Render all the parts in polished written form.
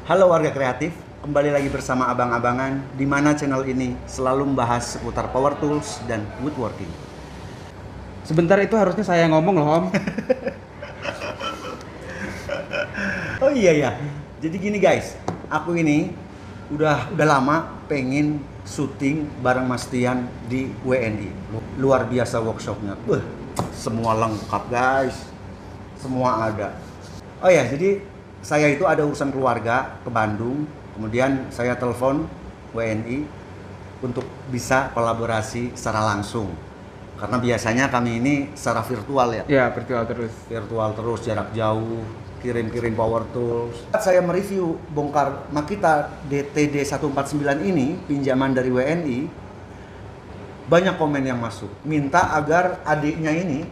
Halo warga kreatif, kembali lagi bersama Abang-Abangan, di mana channel ini selalu membahas seputar power tools dan woodworking. Sebentar, itu harusnya saya yang ngomong loh, Om. Oh iya ya, jadi gini guys, aku ini udah lama pengen syuting bareng Mas Tian di WNI. Luar biasa workshopnya, semua lengkap guys, semua ada. Oh ya, jadi saya itu ada urusan keluarga ke Bandung, kemudian saya telepon WNI untuk bisa kolaborasi secara langsung. Karena biasanya kami ini secara virtual ya. Ya, virtual terus. Virtual terus, jarak jauh, kirim-kirim power tools. Saya mereview bongkar Makita DTD 149 ini, pinjaman dari WNI, banyak komen yang masuk. Minta agar adiknya ini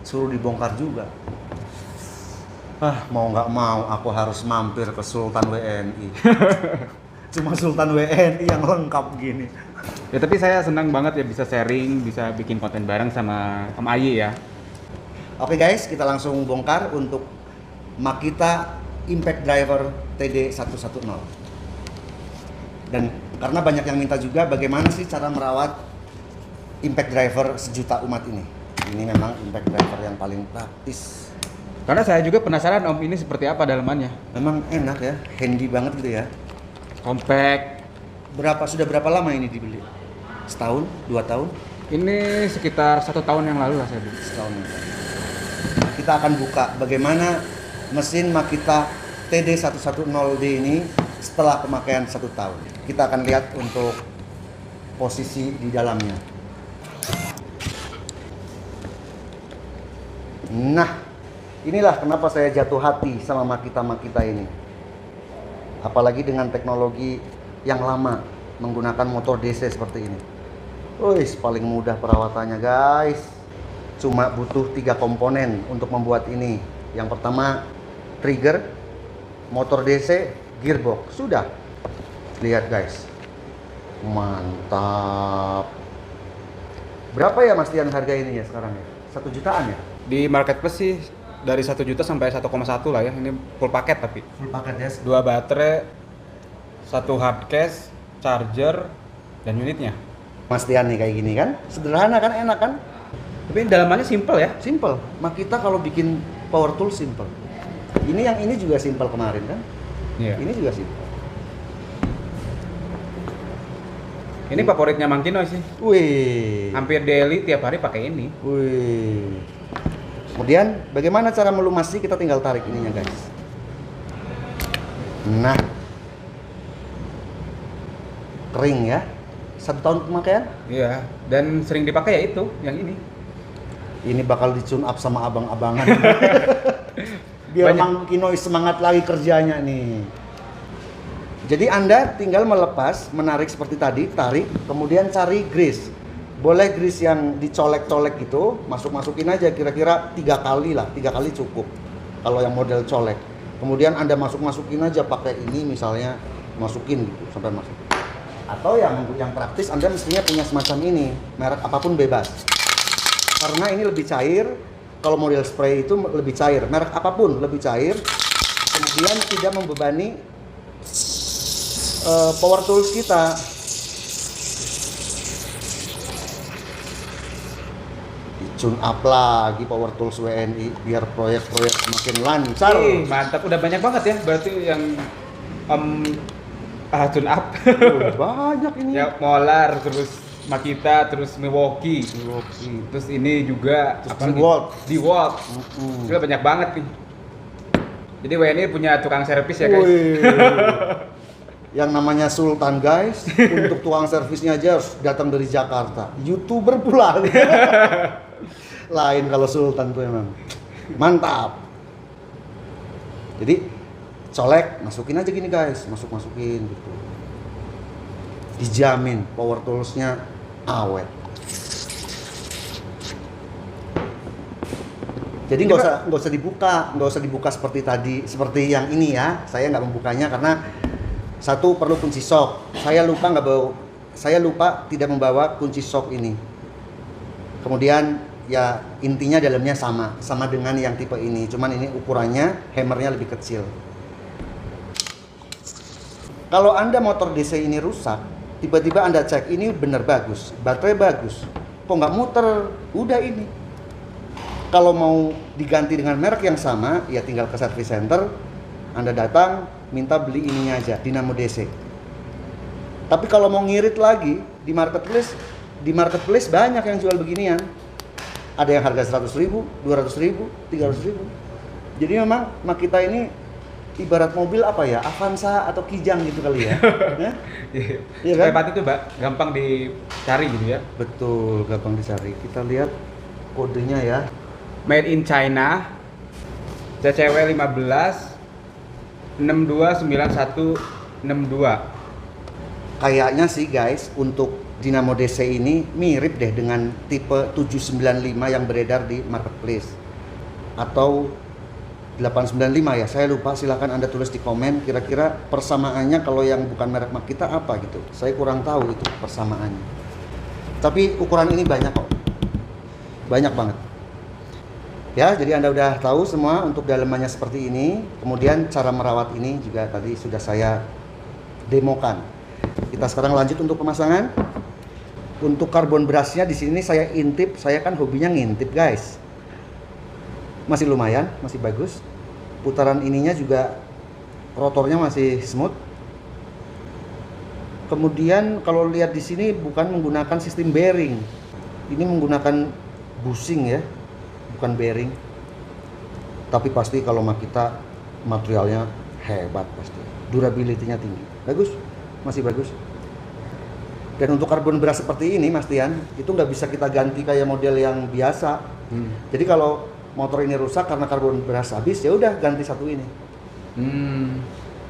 suruh dibongkar juga. Mau nggak mau aku harus mampir ke Sultan WNI. Cuma Sultan WNI yang lengkap gini. Ya, tapi saya senang banget ya bisa sharing, bisa bikin konten bareng sama Om Ayi ya. Oke guys, kita langsung bongkar untuk Makita Impact Driver TD 110. Dan karena banyak yang minta juga bagaimana sih cara merawat Impact Driver sejuta umat ini. Ini memang Impact Driver yang paling praktis. Karena saya juga penasaran Om, ini seperti apa dalamannya. Memang enak ya, handy banget gitu ya. Compact. Sudah berapa lama ini dibeli? Setahun? 2 tahun? Ini sekitar 1 tahun yang lalu lah saya beli. Setahun. Nah, kita akan buka bagaimana mesin Makita TD 110D ini setelah pemakaian 1 tahun. Kita akan lihat untuk posisi di dalamnya. Nah, inilah kenapa saya jatuh hati sama Makita ini. Apalagi dengan teknologi yang lama menggunakan motor DC seperti ini. Paling mudah perawatannya guys. Cuma butuh 3 komponen untuk membuat ini. Yang pertama trigger, motor DC, gearbox. Sudah. Lihat guys. Mantap. Berapa ya Mas Tian harga ini ya sekarang ya? 1 jutaan ya? Di marketplace sih dari 1 juta sampai 1,1 lah ya. Ini full paket tapi. Full paket ya? 2 baterai, 1 hard case, charger, dan unitnya. Mas Tian nih kayak gini kan? Sederhana kan, enak kan? Tapi dalamannya simple ya. Simple. Makita kalau bikin power tool simple. Yang ini juga simple kemarin kan? Iya. Ini juga simple. Ini favoritnya Mang Kino sih. Wih. Hampir daily tiap hari pakai ini. Wih. Kemudian bagaimana cara melumasi? Kita tinggal tarik ininya guys. Nah. Kering ya. 1 tahun pemakaian? Iya, dan sering dipakai ya itu, yang ini. Ini bakal di-tune up sama abang-abangan. Biar Mang Kino semangat lagi kerjanya nih. Jadi Anda tinggal melepas, menarik seperti tadi, tarik, kemudian cari grease. Boleh grease yang dicolek-colek gitu, masuk-masukin aja kira-kira 3 kali lah, 3 kali cukup. Kalau yang model colek. Kemudian Anda masuk-masukin aja pakai ini misalnya, masukin gitu sampai masuk. Atau yang praktis Anda mestinya punya semacam ini, merek apapun bebas. Karena ini lebih cair, kalau model spray itu lebih cair, merek apapun lebih cair, kemudian tidak membebani power tools kita. Tune up lagi power tools WNI biar proyek-proyek semakin lancar. Mantap, udah banyak banget ya berarti yang tune up. Banyak ini. Ya, Molar, terus Makita, terus Milwaukee. Terus ini juga terus DeWalt. Itu banyak banget nih. Jadi WNI punya tukang servis ya guys. Yang namanya Sultan guys, untuk tukang servisnya aja harus datang dari Jakarta. YouTuber pula. Lain kalau Sultan tuh emang. Mantap. Jadi colek, masukin aja gini guys, masukin gitu. Dijamin power toolsnya awet. Jadi nggak usah dibuka seperti tadi, seperti yang ini ya. Saya nggak membukanya karena satu perlu kunci shock. Saya lupa tidak membawa kunci shock ini. Kemudian ya intinya dalamnya sama dengan yang tipe ini, cuman ini ukurannya hammernya lebih kecil. Kalau Anda motor DC ini rusak, tiba-tiba Anda cek ini benar bagus, baterai bagus, kok nggak muter, udah ini. Kalau mau diganti dengan merek yang sama, ya tinggal ke service center, Anda datang, minta beli ininya aja, dinamo DC. Tapi kalau mau ngirit lagi, di marketplace banyak yang jual beginian. Ada yang harga 100.000, 200.000, 300.000. Jadi memang Makita ini ibarat mobil apa ya, Avanza atau Kijang gitu kali ya. Iya kan? Hebat itu, Mbak. Gampang dicari gitu ya. Betul, gampang dicari. Kita lihat kodenya ya. Made in China. CCW 15 629162. Kayaknya sih guys, untuk Dinamo DC ini mirip deh dengan tipe 795 yang beredar di marketplace. Atau 895 ya, saya lupa, silahkan Anda tulis di komen kira-kira persamaannya kalau yang bukan merek Makita apa gitu. Saya kurang tahu itu persamaannya. Tapi ukuran ini banyak kok. Banyak banget. Ya, jadi Anda udah tahu semua untuk dalemannya seperti ini. Kemudian cara merawat ini juga tadi sudah saya demokan. Kita sekarang lanjut untuk pemasangan. Untuk karbon brushnya di sini saya intip, saya kan hobinya ngintip, guys. Masih lumayan, masih bagus. Putaran ininya juga rotornya masih smooth. Kemudian kalau lihat di sini bukan menggunakan sistem bearing. Ini menggunakan bushing ya, bukan bearing. Tapi pasti kalau Makita materialnya hebat pasti. Durability-nya tinggi. Bagus, masih bagus. Dan untuk karbon brush seperti ini, Mas Tian, itu nggak bisa kita ganti kayak model yang biasa. Jadi kalau motor ini rusak karena karbon brush habis, ya udah ganti satu ini.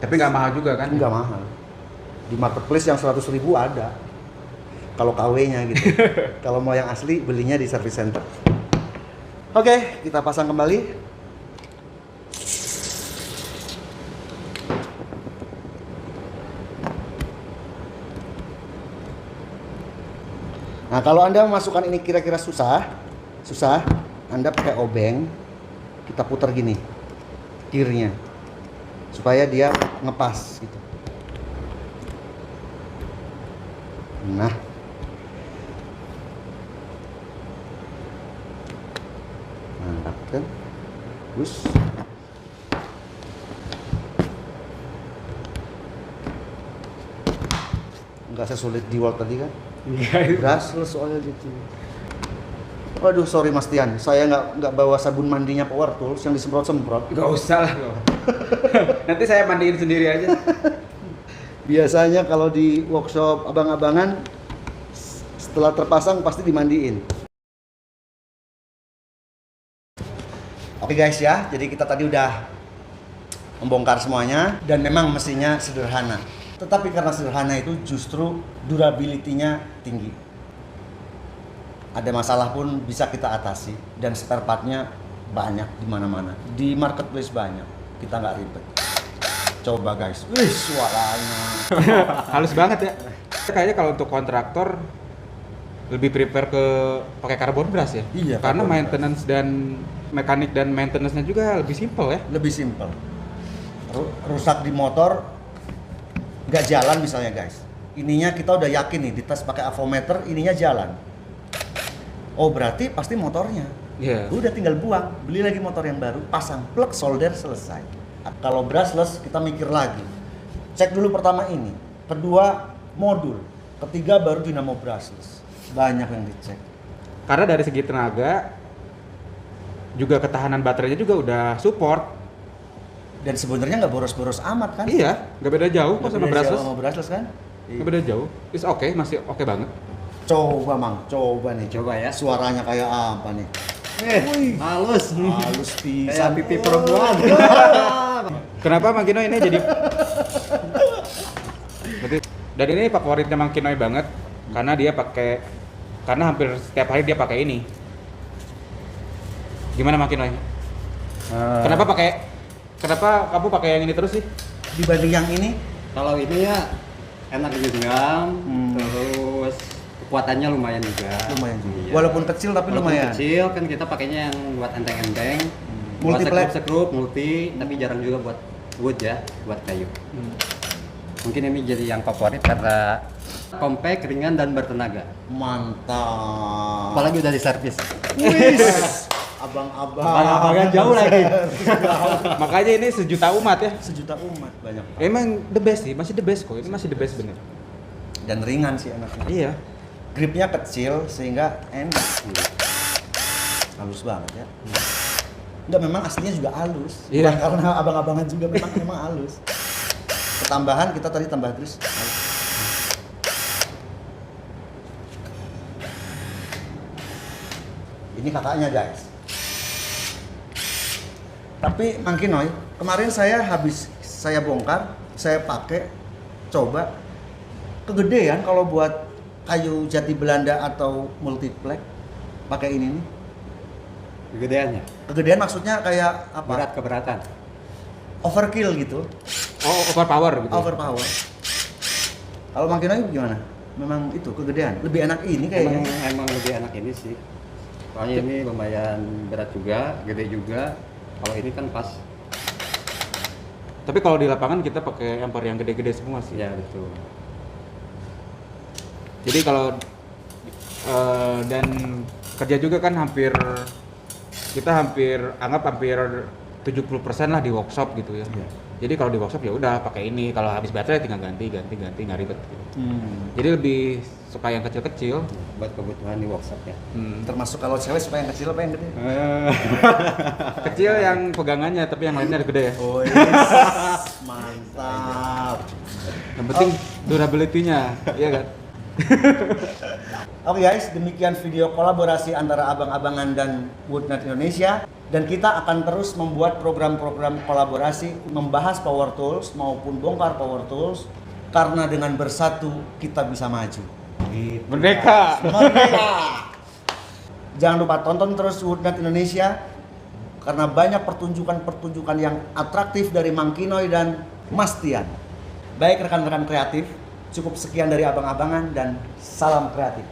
Tapi nggak mahal juga kan? Nggak mahal. Di marketplace yang 100.000 ada. Kalau KW-nya gitu. Kalau mau yang asli belinya di service center. Oke, kita pasang kembali. Nah, kalau Anda memasukkan ini kira-kira susah, Anda pakai obeng, kita putar gini, gearnya, supaya dia ngepas gitu. Nah, mantap kan? Terus, nggak sesulit di World tadi kan? Brushless soalnya gitu. Waduh, sorry Mas Tian, saya nggak bawa sabun mandinya Power Tools yang disemprot-semprot. Nggak usah lah. Nanti saya mandiin sendiri aja. Biasanya kalau di workshop abang-abangan, setelah terpasang pasti dimandiin. Oke guys ya, jadi kita tadi udah membongkar semuanya dan memang mesinnya sederhana. Tetapi karena sederhana itu justru durability-nya tinggi. Ada masalah pun bisa kita atasi dan spare part-nya banyak di mana-mana. Di marketplace banyak, kita nggak ribet. Coba guys, wih suaranya. Halus banget ya. Kayaknya kalau untuk kontraktor lebih prepare ke pakai karbon brush ya. Iya. Karena karbon maintenance dan mekanik dan maintenance-nya juga lebih simple ya. lebih simpel. Rusak di motor nggak jalan misalnya guys, ininya kita udah yakin nih dites pakai avometer ininya jalan, oh berarti pasti motornya. Udah tinggal buang, beli lagi motor yang baru, pasang plug, solder, selesai. Kalau brushless kita mikir lagi, cek dulu pertama ini, kedua modul, ketiga baru dinamo brushless. Banyak yang dicek. Karena dari segi tenaga juga ketahanan baterainya juga udah support. Dan sebenarnya nggak boros-boros amat kan? Iya, nggak beda jauh kok sama brushless. Sama brushless kan? Nggak beda jauh. Is oke, masih oke banget. Coba Mang, coba nih. Coba ya. Suaranya kayak apa nih? Halus. Halus pisan. Kayak pipi perempuan. Kenapa Mang Kino ini jadi dan ini favoritnya Mang Kinoy banget karena dia pakai, karena hampir setiap hari dia pakai ini. Gimana Mang Kinoy? Kenapa kamu pakai yang ini terus sih? Dibanding yang ini? Kalau ini ya enak digenggam, terus kekuatannya lumayan juga. Lumayan juga. Iya. Walaupun kecil tapi Walaupun lumayan. kecil kan kita pakainya yang buat enteng-enteng. Multi Buat plate. sekrup, multi, tapi jarang juga buat wood ya, buat kayu. Mungkin ini jadi yang favorit karena compact, ringan dan bertenaga. Mantap. Apalagi udah diservis. Wis. Abang-abang. Abang-abangan jauh lagi. Makanya ini sejuta umat ya. Sejuta umat banyak. Emang the best sih, masih the best kok. Ini masih the best bener. Dan ringan sih enaknya. Iya. Gripnya kecil sehingga enak. Halus banget ya. Enggak, memang aslinya juga halus. Iya. Bukan karena abang-abangan juga memang halus. Ketambahan kita tadi tambah terus. Ini kakaknya guys. Tapi Mang Kinoy, kemarin saya bongkar, saya pakai, coba kegedean kalau buat kayu jati Belanda atau multiplex pakai ini nih. Kegedeannya. Kegedean maksudnya kayak apa? Berat keberatan. Overkill gitu, Oh, overpower gitu. overpower. Kalau Mang Kinoy gimana? Memang itu kegedean, lebih enak ini Emang, kayaknya. emang lebih enak ini sih. Soalnya ini lumayan berat juga, gede juga. Kalau ini kan pas. Tapi kalau di lapangan kita pakai ampar yang gede-gede semua sih. Ya betul. Jadi kalau dan kerja juga kan kita hampir 70% lah di workshop gitu ya. Iya. Jadi kalau di workshop ya udah pakai ini, kalau habis baterai tinggal ganti nggak ribet gitu. Jadi lebih suka yang kecil-kecil. Buat kebutuhan di workshop ya. Termasuk kalau cewek suka yang kecil apa yang gede? Kecil yang pegangannya tapi yang lainnya gede ya. Oh mantap. Yang penting durability-nya, iya kan? Oke guys, demikian video kolaborasi antara abang-abangan dan Woodnut Indonesia. Dan kita akan terus membuat program-program kolaborasi membahas power tools maupun bongkar power tools. Karena dengan bersatu kita bisa maju. Gitu. Merdeka! Merdeka! Jangan lupa tonton terus Woodnut Indonesia. Karena banyak pertunjukan-pertunjukan yang atraktif dari Mang Kinoy dan Mas Tian. Baik rekan-rekan kreatif, cukup sekian dari abang-abangan dan salam kreatif.